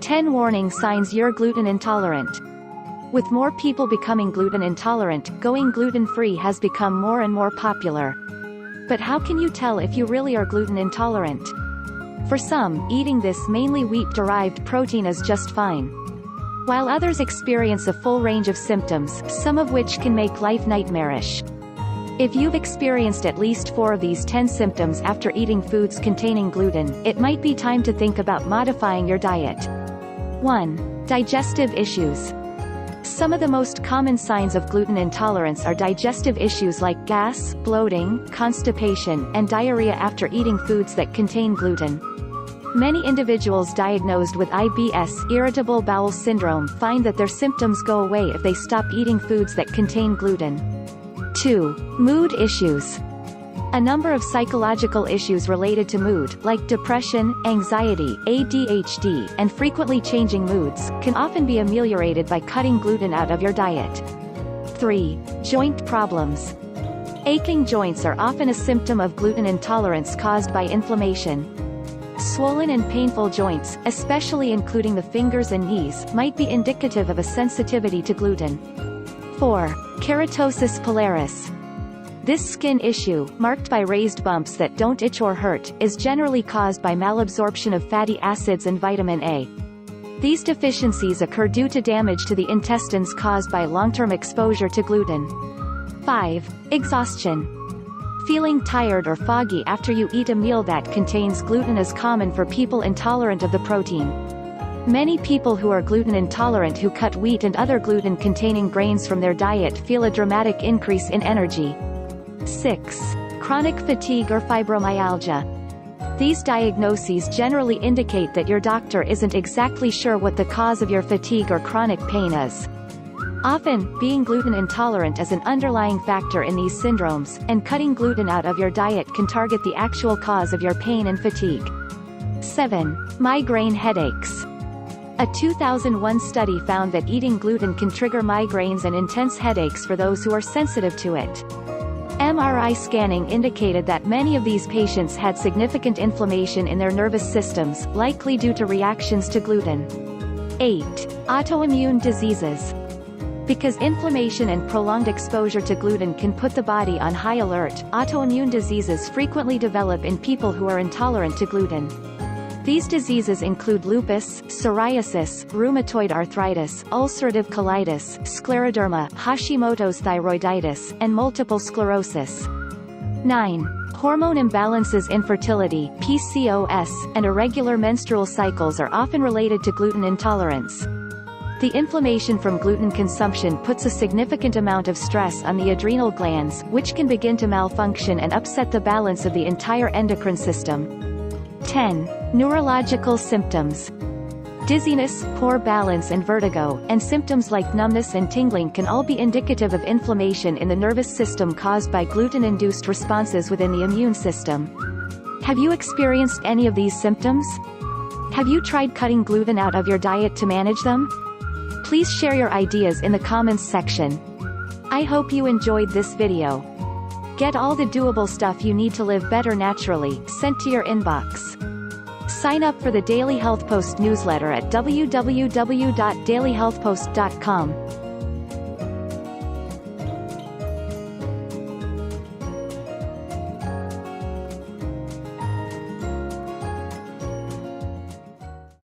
10 warning signs you're gluten intolerant. With more people becoming gluten intolerant, going gluten-free has become more and more popular. But how can you tell if you really are gluten intolerant? For some, eating this mainly wheat-derived protein is just fine. While others experience a full range of symptoms, some of which can make life nightmarish. If you've experienced at least 4 of these 10 symptoms after eating foods containing gluten, it might be time to think about modifying your diet. 1. Digestive issues. Some of the most common signs of gluten intolerance are digestive issues like gas, bloating, constipation, and diarrhea after eating foods that contain gluten. Many individuals diagnosed with IBS, Irritable Bowel Syndrome, find that their symptoms go away if they stop eating foods that contain gluten. 2. Mood issues. A number of psychological issues related to mood, like depression, anxiety, ADHD, and frequently changing moods, can often be ameliorated by cutting gluten out of your diet. 3. Joint problems. Aching joints are often a symptom of gluten intolerance caused by inflammation. Swollen and painful joints, especially including the fingers and knees, might be indicative of a sensitivity to gluten. 4. Keratosis Pilaris. This skin issue, marked by raised bumps that don't itch or hurt, is generally caused by malabsorption of fatty acids and vitamin A. These deficiencies occur due to damage to the intestines caused by long-term exposure to gluten. 5. Exhaustion. Feeling tired or foggy after you eat a meal that contains gluten is common for people intolerant of the protein. Many people who are gluten intolerant who cut wheat and other gluten-containing grains from their diet feel a dramatic increase in energy. 6. Chronic fatigue or fibromyalgia. These diagnoses generally indicate that your doctor isn't exactly sure what the cause of your fatigue or chronic pain is. Often, being gluten intolerant is an underlying factor in these syndromes, and cutting gluten out of your diet can target the actual cause of your pain and fatigue. 7. Migraine headaches. A 2001 study found that eating gluten can trigger migraines and intense headaches for those who are sensitive to it. MRI scanning indicated that many of these patients had significant inflammation in their nervous systems, likely due to reactions to gluten. 8. Autoimmune diseases. Because inflammation and prolonged exposure to gluten can put the body on high alert, autoimmune diseases frequently develop in people who are intolerant to gluten. These diseases include lupus, psoriasis, rheumatoid arthritis, ulcerative colitis, scleroderma, Hashimoto's thyroiditis, and multiple sclerosis. 9. Hormone imbalances. Infertility, PCOS, and irregular menstrual cycles are often related to gluten intolerance. The inflammation from gluten consumption puts a significant amount of stress on the adrenal glands, which can begin to malfunction and upset the balance of the entire endocrine system. 10. Neurological symptoms. Dizziness, poor balance and vertigo, and symptoms like numbness and tingling can all be indicative of inflammation in the nervous system caused by gluten-induced responses within the immune system. Have you experienced any of these symptoms? Have you tried cutting gluten out of your diet to manage them? Please share your ideas in the comments section. I hope you enjoyed this video. Get all the doable stuff you need to live better naturally, sent to your inbox. Sign up for the Daily Health Post newsletter at www.dailyhealthpost.com.